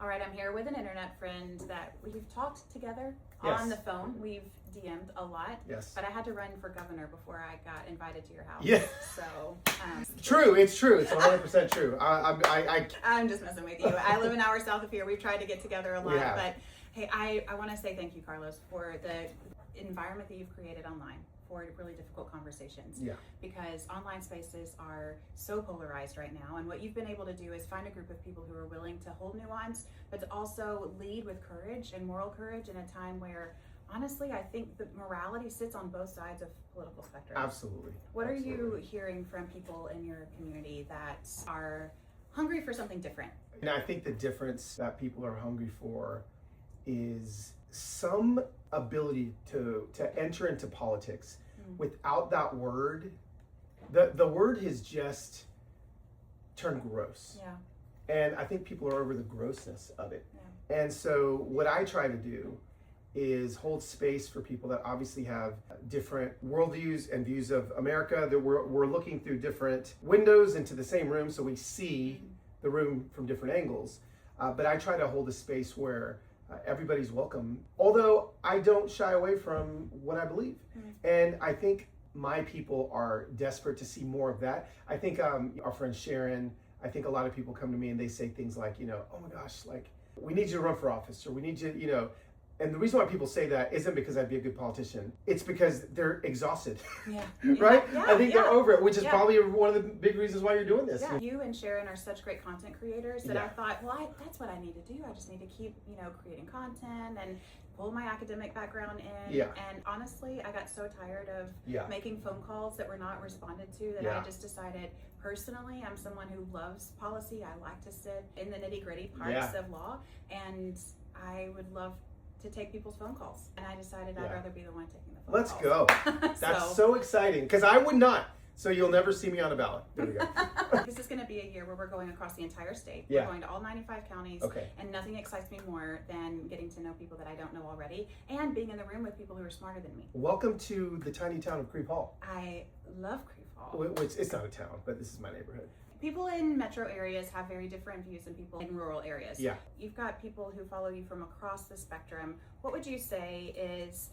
All right, I'm here with an internet friend that we've talked together Yes. on the phone. We've DM'd a lot. Yes. But I had to run for governor before I got invited to your house. Yeah. So. True. It's true. It's 100% true. I'm just messing with you. I live an hour south of here. We've tried to get together a lot. We have. But hey, I want to say thank you, Carlos, for the environment that you've created online for really difficult conversations. Yeah. Because online spaces are so polarized right now, and what you've been able to do is find a group of people who are willing to hold nuance, but to also lead with courage and moral courage in a time where, honestly, I think the morality sits on both sides of political spectrum. Absolutely. What are Absolutely. you hearing from people in your community that are hungry for something different? And I think the difference that people are hungry for is some ability to enter into politics without that word. The word has just turned gross. Yeah. And I think people are over the grossness of it. Yeah. And so what I try to do is hold space for people that obviously have different worldviews and views of America, that we're looking through different windows into the same room, so we see the room from different angles. But I try to hold a space where everybody's welcome, although I don't shy away from what I believe. And I think my people are desperate to see more of that. I think our friend Sharon, I think a lot of people come to me and they say things like, oh my gosh, like, we need you to run for office, or we need you, and the reason why people say that isn't because I'd be a good politician. It's because they're exhausted. Yeah. Right? Yeah. I think they're over it, which is Yeah. probably one of the big reasons why you're doing this. Yeah. You and Sharon are such great content creators that Yeah. I thought, well, that's what I need to do. I just need to keep, creating content and pull my academic background in. Yeah. And honestly, I got so tired of Yeah. making phone calls that were not responded to that Yeah. I just decided, personally, I'm someone who loves policy. I like to sit in the nitty-gritty parts Yeah. of law, and I would love to take people's phone calls. And I decided I'd Yeah. rather be the one taking the phone Let's calls. go. That's so exciting, because I would not. So you'll never see me on a ballot. There we go. This is going to be a year where we're going across the entire state. Yeah. We're going to all 95 counties. Okay. And nothing excites me more than getting to know people that I don't know already and being in the room with people who are smarter than me. Welcome to the tiny town of Creve Hall. I love Creve Hall. Which, it's not a town, but this is my neighborhood. People in metro areas have very different views than people in rural areas. Yeah. You've got people who follow you from across the spectrum. What would you say is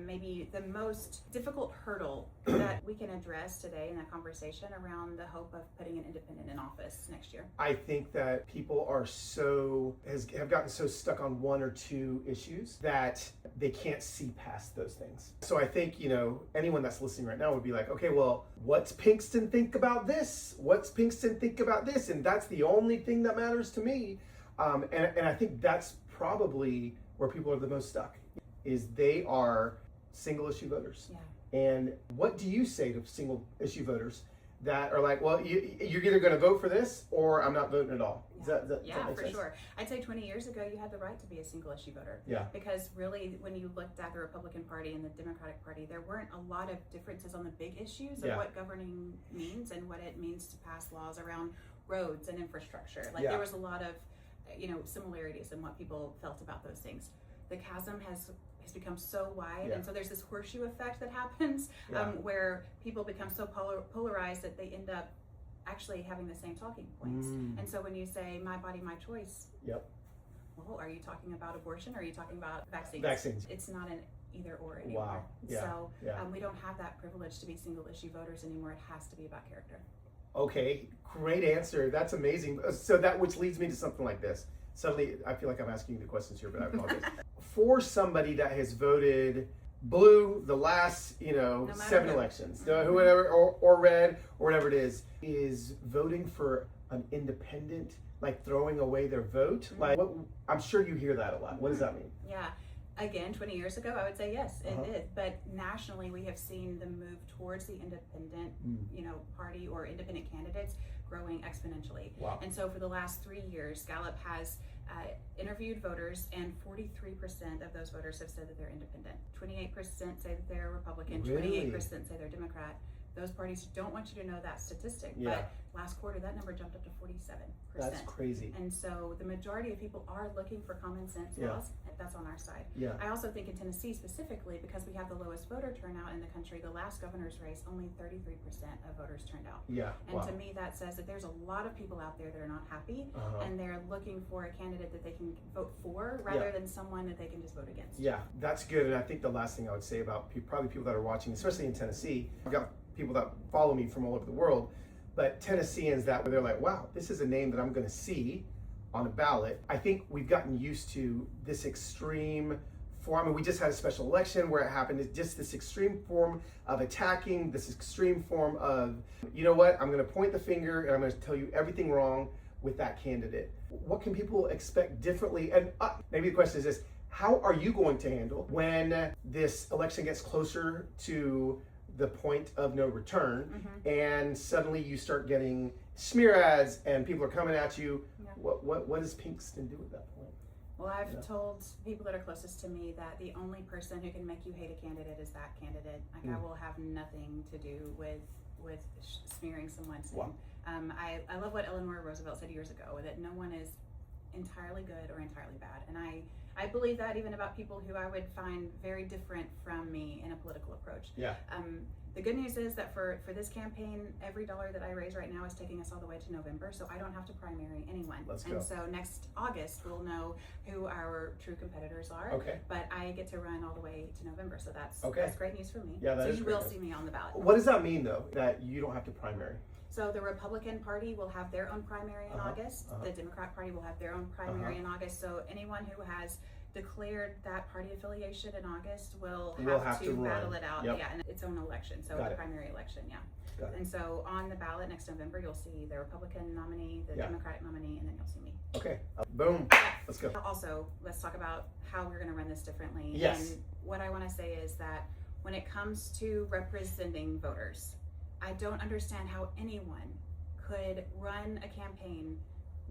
maybe the most difficult hurdle that we can address today in that conversation around the hope of putting an independent in office next year? I think that people are have gotten so stuck on one or two issues that they can't see past those things. So I think, anyone that's listening right now would be like, okay, well, what's Pinkston think about this? What's Pinkston think about this? And that's the only thing that matters to me. And I think that's probably where people are the most stuck, is they are single issue voters. Yeah. And what do you say to single issue voters that are like, well, you're either going to vote for this or I'm not voting at all? Yeah, Does that make for sense? sure. I'd say 20 years ago, you had the right to be a single issue voter. Yeah. Because really, when you looked at the Republican Party and the Democratic Party, there weren't a lot of differences on the big issues of Yeah. what governing means and what it means to pass laws around roads and infrastructure. Like Yeah. there was a lot of, similarities in what people felt about those things. The chasm has become so wide, Yeah. and so there's this horseshoe effect that happens Yeah. where people become so polarized that they end up actually having the same talking points. And so when you say my body, my choice, Yep. well, are you talking about abortion or are you talking about vaccines? Vaccines. It's not an either or anymore. Wow. Yeah. So Yeah. we don't have that privilege to be single issue voters anymore. It has to be about character. Okay, great answer. That's amazing. So which leads me to something like this. Suddenly, I feel like I'm asking you the questions here, but I apologize. For somebody that has voted blue the last, matter 7 who. elections, whoever, or red, or whatever it is voting for an independent, like throwing away their vote? Like, I'm sure you hear that a lot. What does that mean? Yeah. Again, 20 years ago, I would say yes, it Uh-huh. is. But nationally, we have seen the move towards the independent, party or independent candidates growing exponentially. Wow. And so for the last 3 years, Gallup has interviewed voters, and 43% of those voters have said that they're independent. 28% say that they're Republican, Really? 28% say they're Democrat. those parties don't want you to know that statistic. Yeah. But last quarter, that number jumped up to 47%. That's crazy. And so the majority of people are looking for common sense laws. That's on our side. Yeah. I also think in Tennessee specifically, because we have the lowest voter turnout in the country, the last governor's race, only 33% of voters turned out. Yeah. And to me, that says that there's a lot of people out there that are not happy, and they're looking for a candidate that they can vote for rather than someone that they can just vote against. Yeah, that's good. And I think the last thing I would say about probably people that are watching, especially in Tennessee, I've got people that follow me from all over the world, but Tennesseans that they're like, wow, this is a name that I'm going to see on a ballot. I think we've gotten used to this extreme form. I mean, we just had a special election where it happened. It's just this extreme form of attacking, this extreme form of, you know what, I'm going to point the finger and I'm going to tell you everything wrong with that candidate. What can people expect differently? And maybe the question is this: how are you going to handle when this election gets closer to the point of no return, and suddenly you start getting smear ads and people are coming at you? What does Pinkston do at that point? Well, I've told people that are closest to me that the only person who can make you hate a candidate is that candidate. Like I will have nothing to do with smearing someone's name. I love what Eleanor Roosevelt said years ago, that no one is entirely good or entirely bad. And I believe that even about people who I would find very different from me in a political approach. Yeah. The good news is that for this campaign, every dollar that I raise right now is taking us all the way to November, so I don't have to primary anyone. Let's go. And so next August, we'll know who our true competitors are. Okay. But I get to run all the way to November, so that's great news for me. Yeah, that so is you great will news. see me on the ballot. What does that mean, though, that you don't have to primary? So the Republican Party will have their own primary in August. The Democrat Party will have their own primary in August. So anyone who has declared that party affiliation in August will have to battle it out. Yeah, in its own election. So the primary election, And so on the ballot next November, you'll see the Republican nominee, the Democratic nominee, and then you'll see me. Okay. Boom. Let's go. Also, let's talk about how we're going to run this differently. Yes. And what I want to say is that when it comes to representing voters, I don't understand how anyone could run a campaign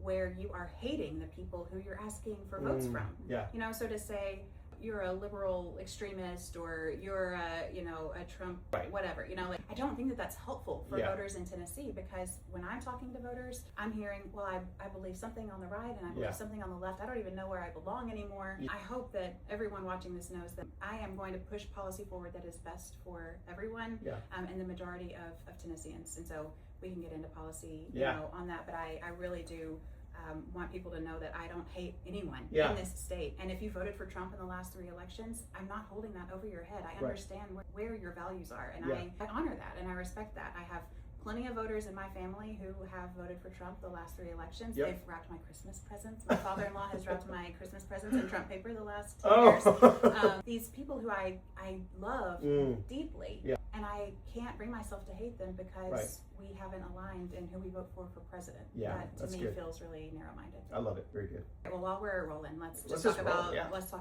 where you are hating the people who you're asking for votes from. Yeah. You know, so to say you're a liberal extremist or you're a Trump whatever, like I don't think that that's helpful for voters in Tennessee, because when I'm talking to voters, I'm hearing, well, I believe something on the right and I believe something on the left. I don't even know where I belong anymore. I hope that everyone watching this knows that I am going to push policy forward that is best for everyone and the majority of Tennesseans. And so we can get into policy on that, but I really do want people to know that I don't hate anyone in this state. And if you voted for Trump in the last 3 elections, I'm not holding that over your head. I understand where your values are, and I honor that and I respect that. I have plenty of voters in my family who have voted for Trump the last 3 elections. They've wrapped my Christmas presents. My father-in-law has wrapped my Christmas presents in Trump paper the last 2 years. These people who I love deeply, and I can't bring myself to hate them because we haven't aligned in who we vote for president. That to me feels really narrow-minded. I love it. Very good. Well, while we're rolling, let's talk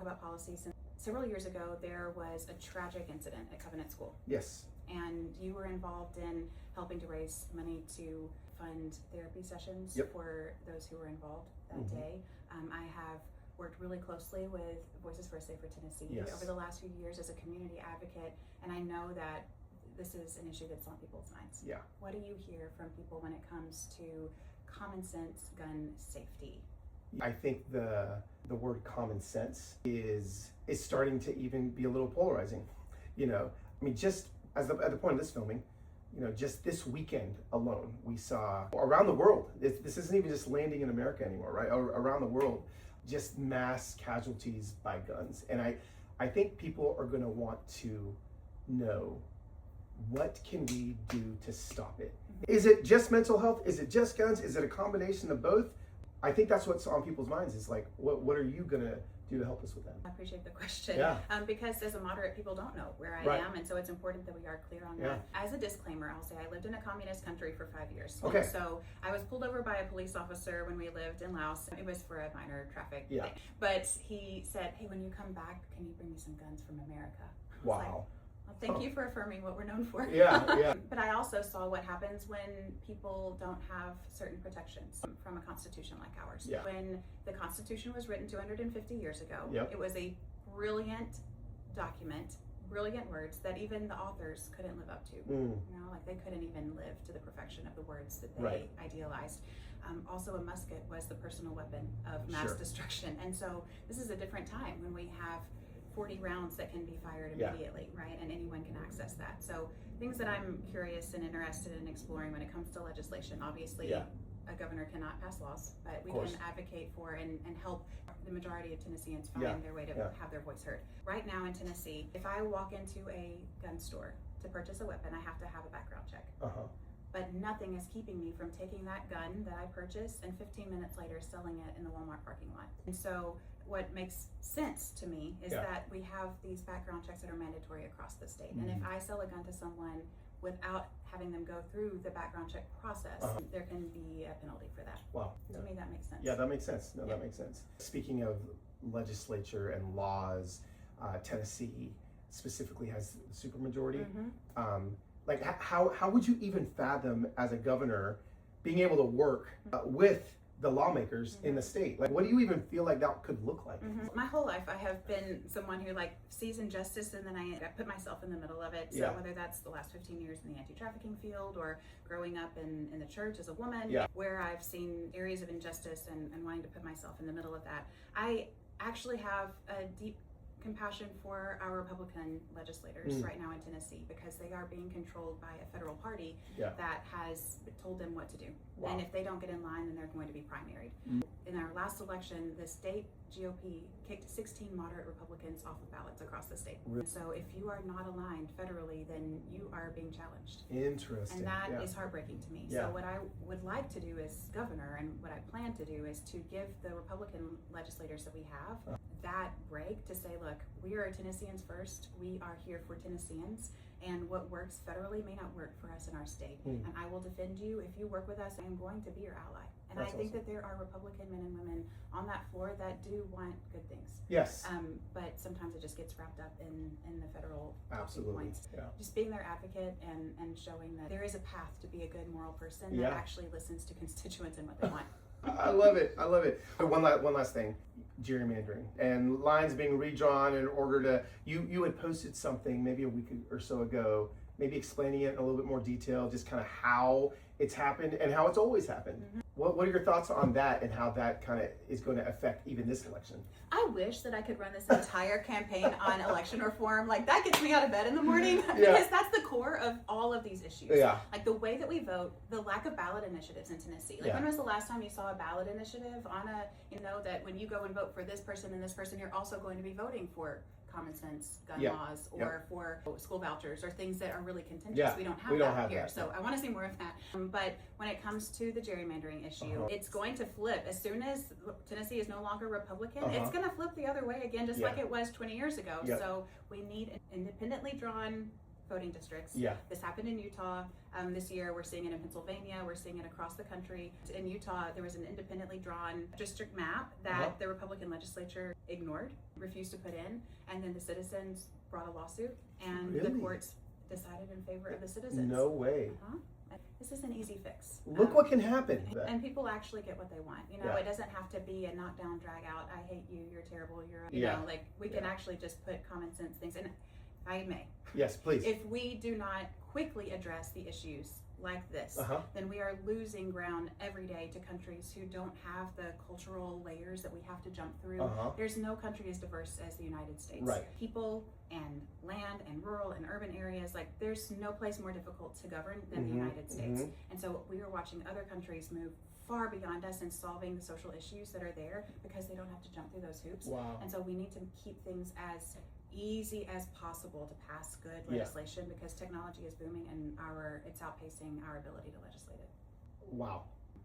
about policies. Several years ago, there was a tragic incident at Covenant School. Yes. And you were involved in helping to raise money to fund therapy sessions for those who were involved that day. I have worked really closely with Voices for a Safer Tennessee over the last few years as a community advocate, and I know that this is an issue that's on people's minds. What do you hear from people when it comes to common sense gun safety? I think the word common sense is starting to even be a little polarizing. I mean, just at the point of this filming, just this weekend alone, we saw around the world, this isn't even just landing in America anymore, right? Around the world, just mass casualties by guns. And I think people are going to want to know, what can we do to stop it? Is it just mental health? Is it just guns? Is it a combination of both? I think that's what's on people's minds, is like, what are you going to do to help us with that? I appreciate the question. Because as a moderate, people don't know where I am, and so it's important that we are clear on that. As a disclaimer, I'll say I lived in a communist country for 5 years. Okay. So I was pulled over by a police officer when we lived in Laos. It was for a minor traffic thing. Yeah. But he said, hey, when you come back, can you bring me some guns from America? Wow. Thank you for affirming what we're known for. But I also saw what happens when people don't have certain protections from a constitution like ours. When the Constitution was written 250 years ago, it was a brilliant document brilliant words that even the authors couldn't live up to. Like they couldn't even live to the perfection of the words that they idealized. Also, a musket was the personal weapon of mass destruction. And so this is a different time when we have 40 rounds that can be fired immediately, right? And anyone can access that. So things that I'm curious and interested in exploring when it comes to legislation. Obviously, a governor cannot pass laws, but we can advocate for and help the majority of Tennesseans find their way to have their voice heard. Right now in Tennessee, if I walk into a gun store to purchase a weapon, I have to have a background check. But nothing is keeping me from taking that gun that I purchased and 15 minutes later selling it in the Walmart parking lot. And so what makes sense to me is that we have these background checks that are mandatory across the state. And if I sell a gun to someone without having them go through the background check process, there can be a penalty for that. Wow. To me, that makes sense. Yeah, that makes sense. No, that makes sense. Speaking of legislature and laws, Tennessee specifically has the supermajority. Like, how would you even fathom as a governor being able to work with the lawmakers in the state? Like, what do you even feel like that could look like? My whole life, I have been someone who like sees injustice, and then I put myself in the middle of it. So whether that's the last 15 years in the anti-trafficking field or growing up in the church as a woman, where I've seen areas of injustice and wanting to put myself in the middle of that, I actually have a deep compassion for our Republican legislators right now in Tennessee, because they are being controlled by a federal party that has told them what to do. And if they don't get in line, then they're going to be primaried. In our last election, the state GOP kicked 16 moderate Republicans off of ballots across the state. So if you are not aligned federally, then you are being challenged. Interesting. And that is heartbreaking to me. So what I would like to do as governor, and what I plan to do, is to give the Republican legislators that we have that break to say, look, we are Tennesseans first. We are here for Tennesseans. And what works federally may not work for us in our state. And I will defend you. If you work with us, I am going to be your ally. And I think that there are Republican men and women on that floor that do want good things. Yes. But sometimes it just gets wrapped up in the federal points. Just being their advocate and showing that there is a path to be a good moral person that actually listens to constituents and what they want. I love it. I love it. One last thing, gerrymandering and lines being redrawn in order to, you had posted something maybe a week or so ago, maybe explaining it in a little bit more detail, just kind of how it's happened and how it's always happened. What are your thoughts on that and how that kind of is going to affect even this election? I wish that I could run this entire campaign on election reform. Like, that gets me out of bed in the morning because that's the core of all of these issues. Like the way that we vote, the lack of ballot initiatives in Tennessee. Like when was the last time you saw a ballot initiative on that when you go and vote for this person and this person, you're also going to be voting for common sense gun laws or for school vouchers or things that are really contentious. We don't have that here. So I want to see more of that. But when it comes to the gerrymandering issue, it's going to flip. As soon as Tennessee is no longer Republican, it's going to flip the other way again, just like it was 20 years ago. So we need independently drawn voting districts. This happened in Utah this year. We're seeing it in Pennsylvania. We're seeing it across the country. In Utah, there was an independently drawn district map that the Republican legislature ignored, refused to put in, and then the citizens brought a lawsuit, and the courts decided in favor of the citizens. No way. This is an easy fix. Look what can happen. And people actually get what they want. It doesn't have to be a knockdown, drag out, I hate you, you're terrible, like we can actually just put common sense things in. If I may. Yes, please. If we do not quickly address the issues like this, then we are losing ground every day to countries who don't have the cultural layers that we have to jump through. There's no country as diverse as the United States. People and land and rural and urban areas, like there's no place more difficult to govern than the United States. And so we are watching other countries move far beyond us in solving the social issues that are there because they don't have to jump through those hoops. And so we need to keep things as easy as possible to pass good legislation because technology is booming and it's outpacing our ability to legislate it. Wow.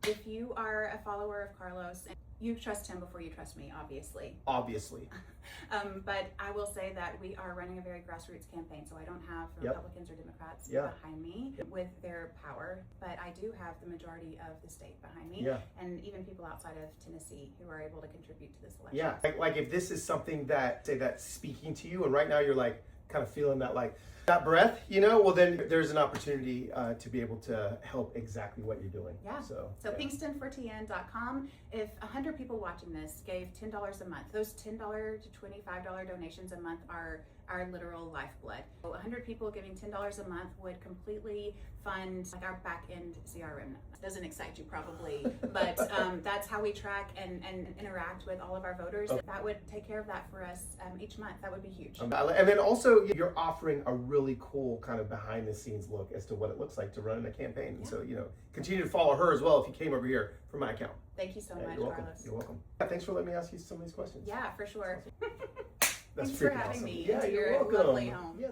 If you are a follower of Carlos, and you trust him before you trust me, obviously. But I will say that we are running a very grassroots campaign, so I don't have Republicans or Democrats behind me with their power, but I do have the majority of the state behind me, and even people outside of Tennessee who are able to contribute to this election. Like if this is something that's speaking to you, and right now you're like kind of feeling that like, that breath, you know, well then there's an opportunity to be able to help exactly what you're doing. Yeah. So yeah. Pinkstonfortn.com. If 100 people watching this gave $10 a month, those $10 to $25 donations a month are our literal lifeblood. 100 people giving $10 a month would completely fund like our back end CRM. Doesn't excite you probably, but that's how we track and interact with all of our voters. Okay. That would take care of that for us each month. That would be huge. And then also you're offering a really cool kind of behind the scenes look as to what it looks like to run a campaign. And so, you know, continue to follow her as well if you came over here for my account. Thank you so much, you're welcome. Carlos. You're welcome. Thanks for letting me ask you some of these questions. Yeah, for sure. That's Thanks for freaking having awesome. me Yeah, into you're your welcome. lovely home. Yes.